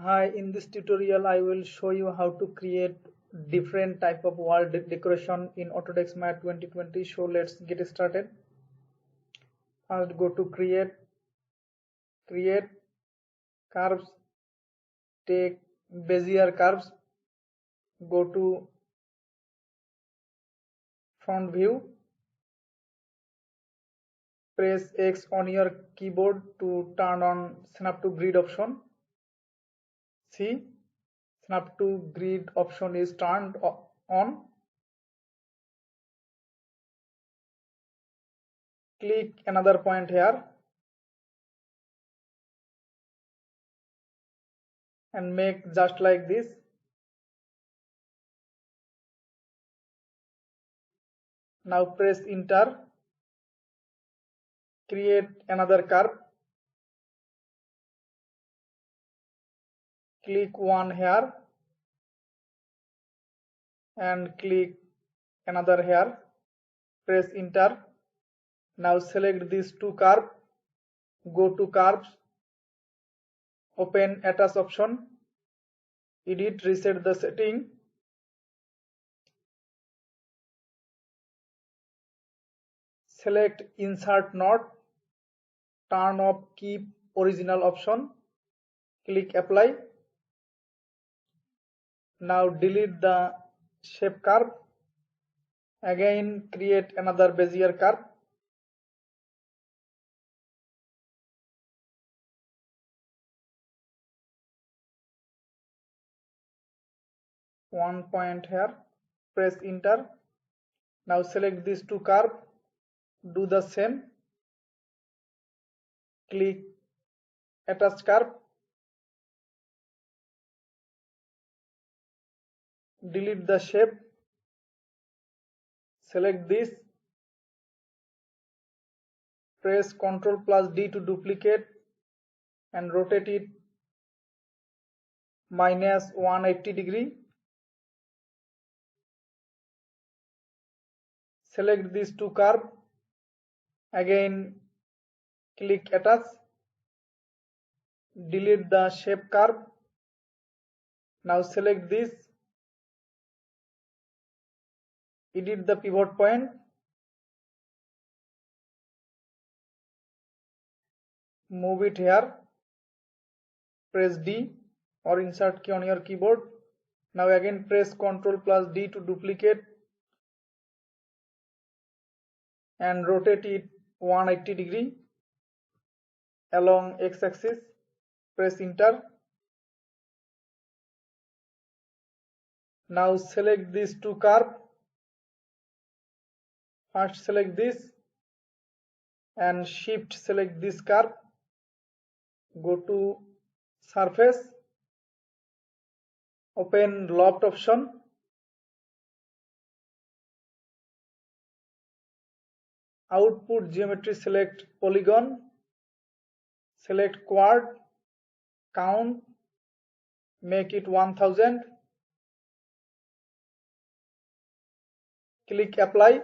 Hi, in this tutorial I will show you how to create different type of wall decoration in Autodesk Maya 2020. So let's get started. First go to create curves, take Bezier curves, go to front view, press X on your keyboard to turn on snap to grid option. See, snap to grid option is turned on. Click another point here and make just like this. Now press enter. Create another curve. Click one here and click another here. Press enter. Now select these two curves. Go to curves. Open attach option. Edit, reset the setting. Select insert node. Turn off keep original option. Click apply. Now delete the shape curve. Again create another Bezier curve. One point here. Press enter. Now select these two curves. Do the same. Click attach curve. Delete the shape. Select this. Press Ctrl plus D to duplicate and rotate it minus 180 degree. Select these two curves. Again click attach. Delete the shape curve. Now select this. Edit the pivot point. Move it here. Press D or insert key on your keyboard. Now again press Ctrl plus D to duplicate and rotate it 180 degree along x-axis. Press enter. Now select these two curves. First select this and shift select this curve. Go to surface. Open loft option. Output geometry, select polygon. Select quad. Count. Make it 1000. Click apply.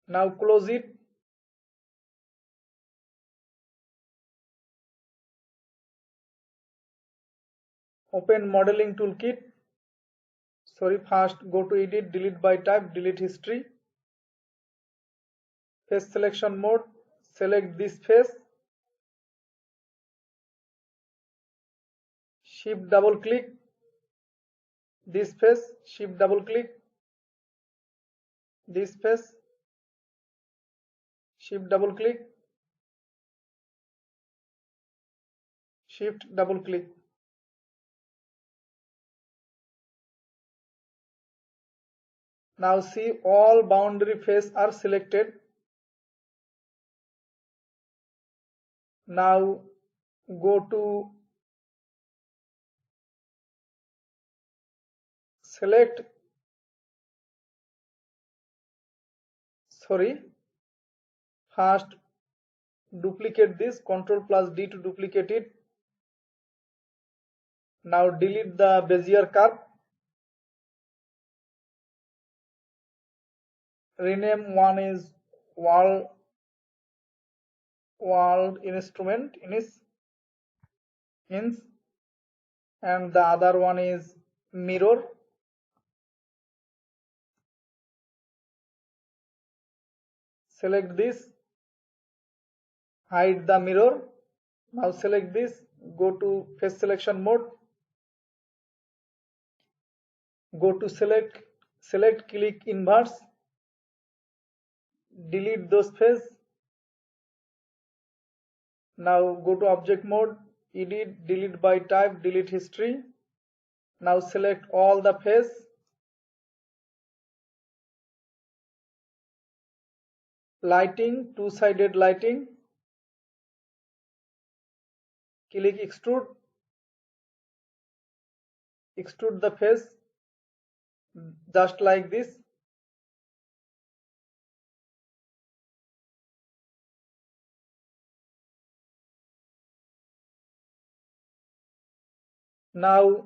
Now close it. Open modeling toolkit. First go to edit, delete by type, delete history. Face selection mode. Select this face. Shift double click this face. Shift double click this face. Shift double click. Shift double click. Now see all boundary face are selected. Now go to select, first duplicate this, Ctrl plus D to duplicate it. Now delete the Bezier curve. Rename one is wall instrument. inch, and the other one is mirror. Select this, hide the mirror. Now select this, go to face selection mode, go to select click inverse, delete those face. Now go to object mode, edit, delete by type, delete history. Now select all the face. Lighting, two-sided lighting. Click extrude. Extrude the face just like this. Now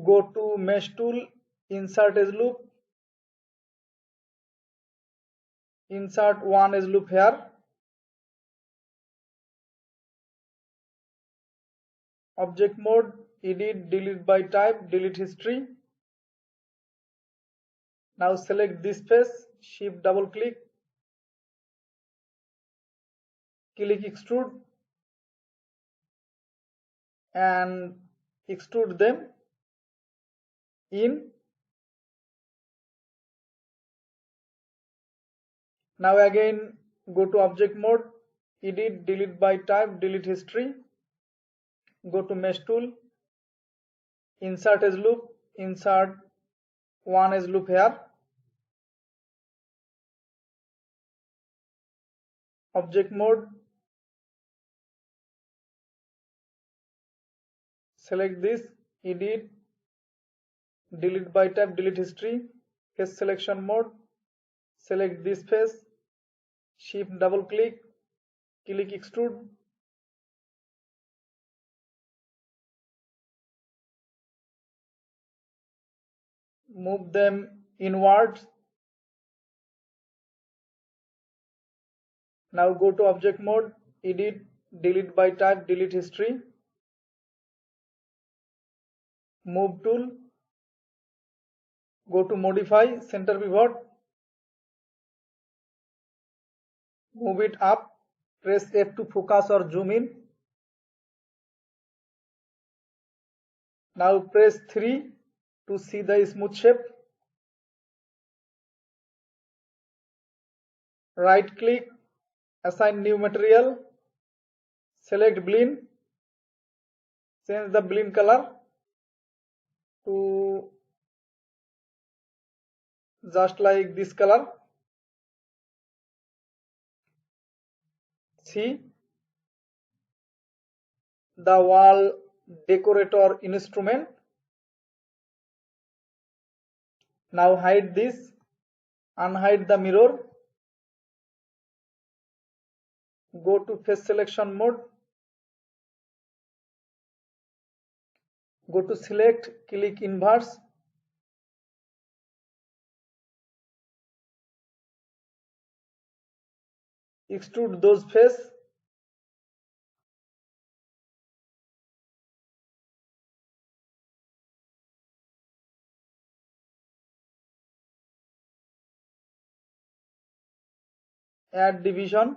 go to mesh tool, insert edge loop, insert one edge loop here. Object mode, edit, delete by type, delete history. Now select this face, shift double click, click extrude, and extrude them in. Now again go to object mode, edit, delete by type, delete history. Go to mesh tool, insert edge loop, insert one edge loop here. Object mode, select this, edit, delete by type, delete history. Face selection mode, select this face, shift double click, click extrude. Move them inwards. Now go to object mode, edit, delete by type, delete history. Move tool, go to modify, center pivot. Move it up, press F to focus or zoom in. Now press 3 to see the smooth shape. Right click, assign new material, select blend, change the blend color to just like this color. See the wall decorator instrument. Now hide this, unhide the mirror. Go to face selection mode. Go to select, click inverse. Extrude those face. Add division.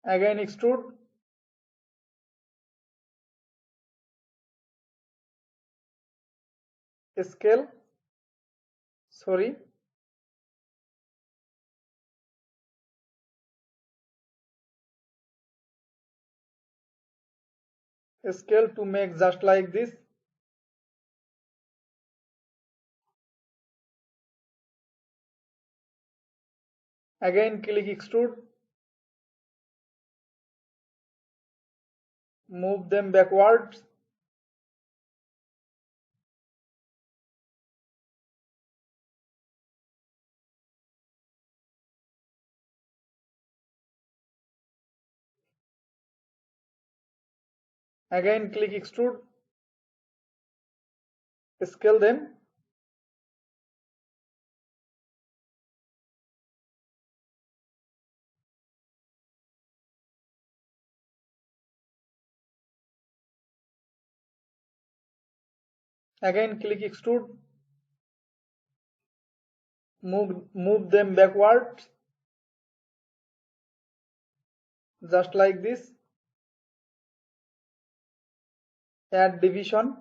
Again extrude. Scale. Sorry. Scale to make just like this. Again click extrude. Move them backwards. Again click extrude. Scale them. Again click extrude, move them backwards just like this. Add division,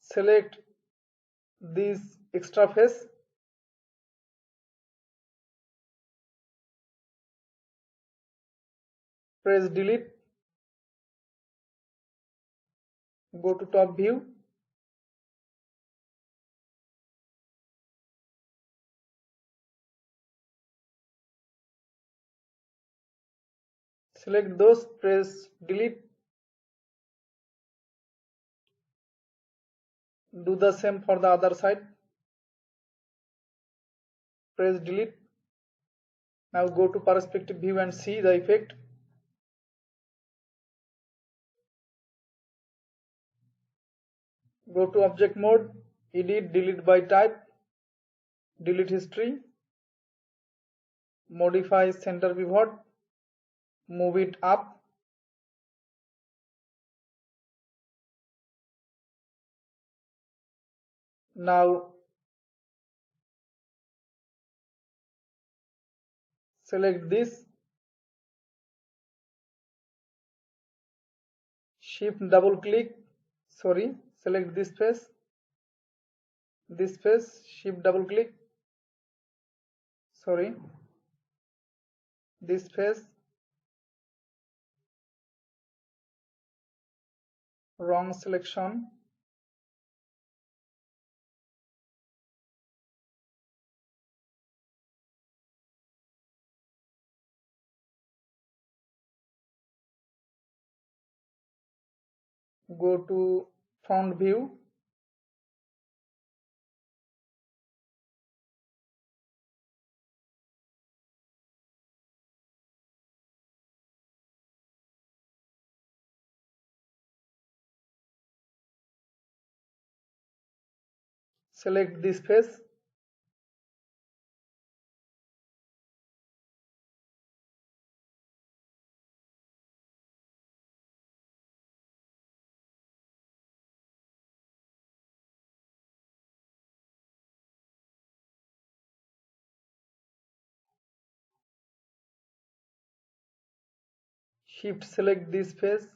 select this extra face, press delete, go to top view, select those, press delete, do the same for the other side, press delete. Now go to perspective view and see the effect. Go to object mode, edit, delete by type, delete history, modify center pivot, move it up, now select this, shift double click, select this face, shift double click, this face, wrong selection, go to front view, select this face, shift select this face,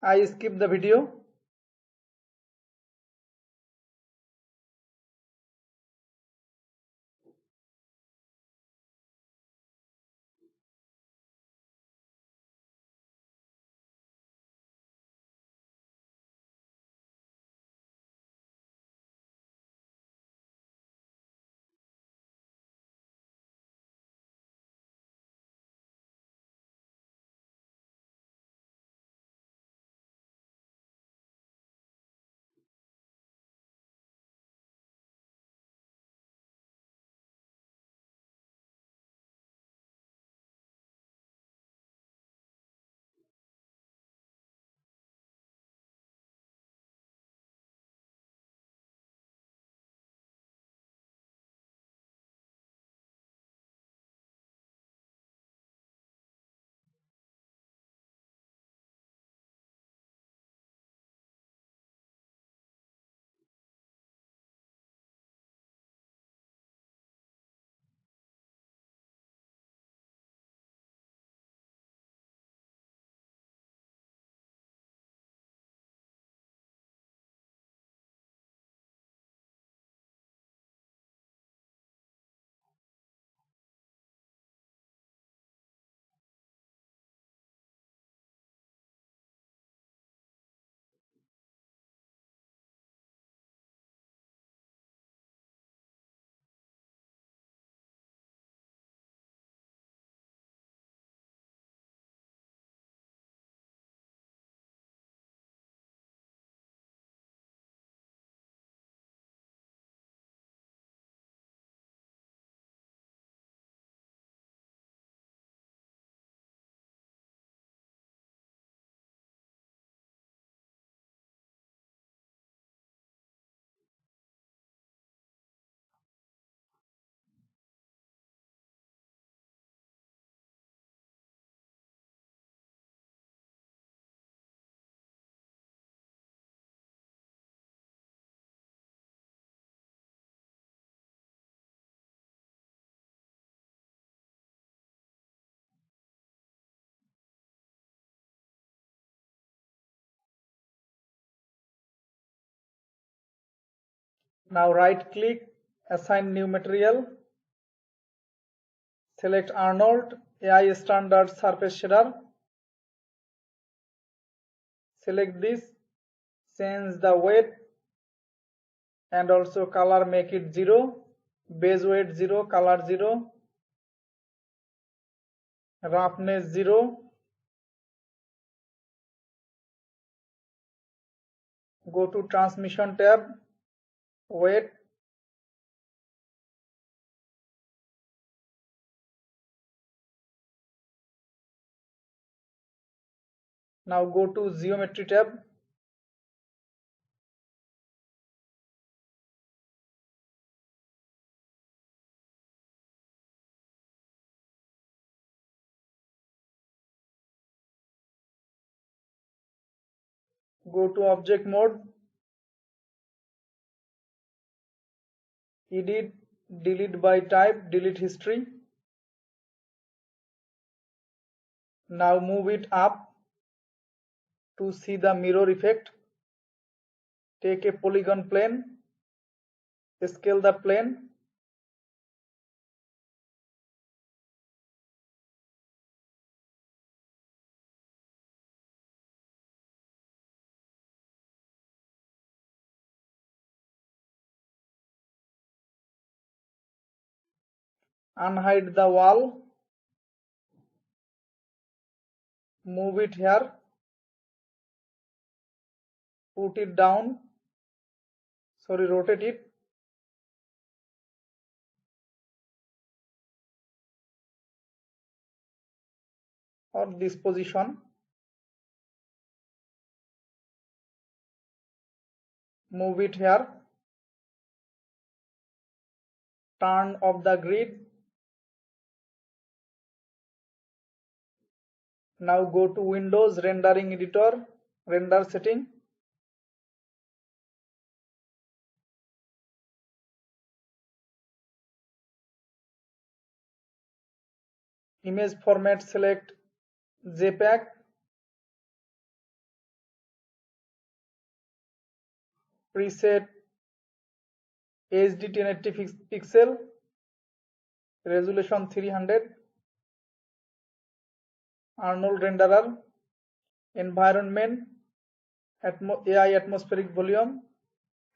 I skip the video. Now right click, assign new material, select Arnold AI standard surface shader, select this, change the weight and also color, make it 0, base weight 0, color 0, roughness 0, go to transmission tab, weight, now go to geometry tab, go to object mode, edit, delete by type, delete history. Now move it up to see the mirror effect. Take a polygon plane, scale the plane, unhide the wall, move it here, put it down, rotate it, or this position, move it here, turn off the grid. Now go to Windows Rendering Editor, render setting. Image format, select JPEG. Preset HD 1080 pixel, resolution 300. Arnold renderer, environment, AI atmospheric volume,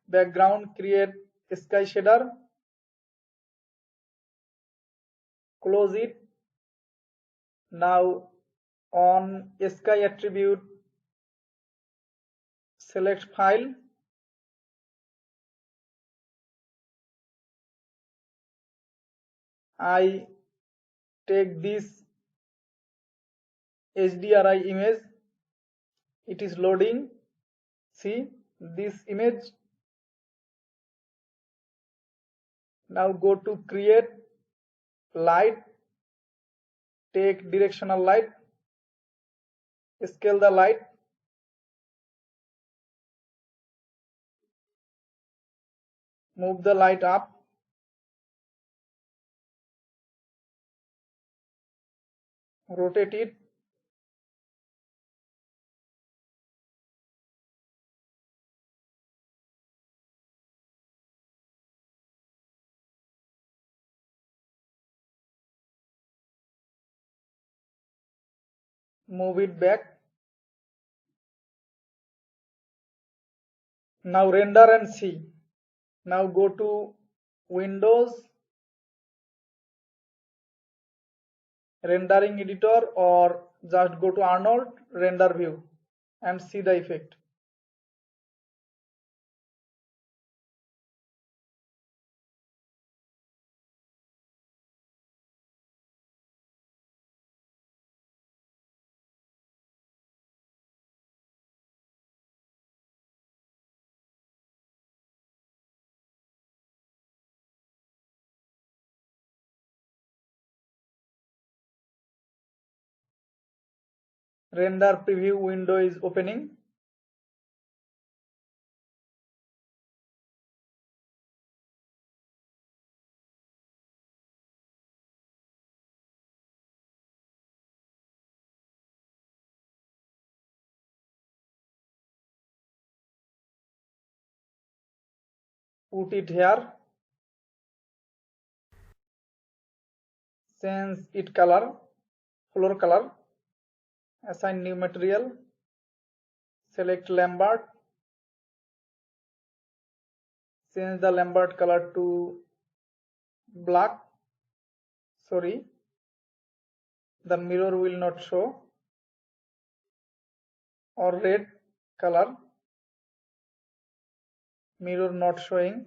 background, create sky shader, close it. Now on sky attribute, select file, I take this HDRI image, it is loading. See this image. Now go to create light, take directional light, scale the light, move the light up, rotate it, move it back. Now render and see. Now go to Windows Rendering Editor or just go to Arnold Render View and see the effect. Render preview window is opening. put it here, change it color, floor color, assign new material, select Lambert, change the Lambert color to black. Sorry, the mirror will not show, or red color, mirror not showing.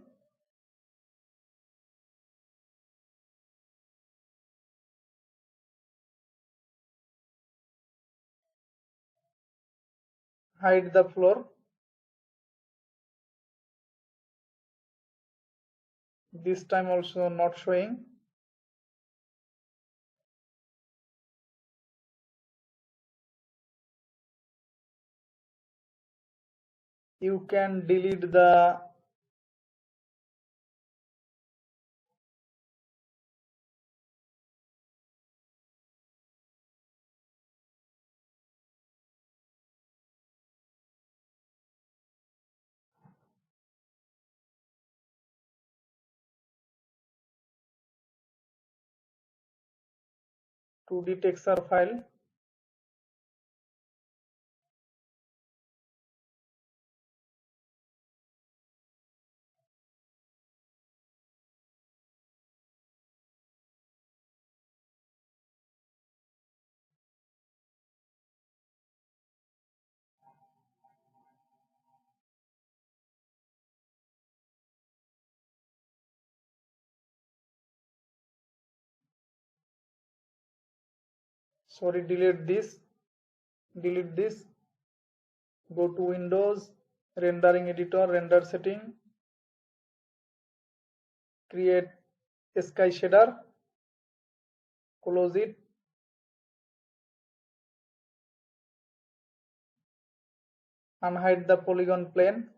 Hide the floor. This time also not showing. You can delete the to the texture file. Sorry, delete this. Go to Windows, rendering editor, render setting, create sky shader, close it, unhide the polygon plane.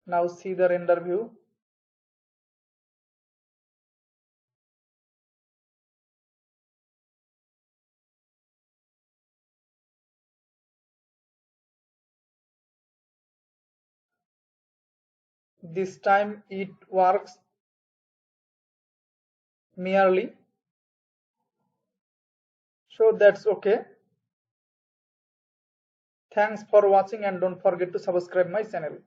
Now see the render view. This time it works merely, so that's okay. Thanks for watching and don't forget to subscribe my channel.